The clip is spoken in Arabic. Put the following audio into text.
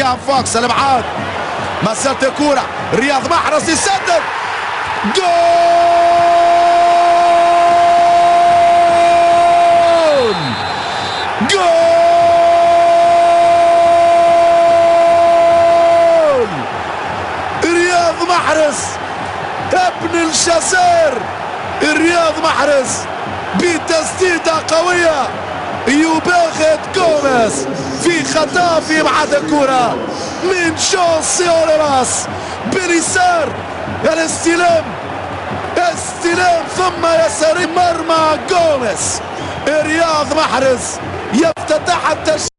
يان فوكس الابعاد، ما زالت كوره رياض محرز يسدد، جول جول رياض محرز ابن الجزائر، رياض محرز بتسديدة قوية يباغت جوميز في خطا في ابعاد الكرة من جوسي أوليفاس باليسار، الاستلام ثم يساري مرمى جوميز. رياض محرز يفتتح التسجيل.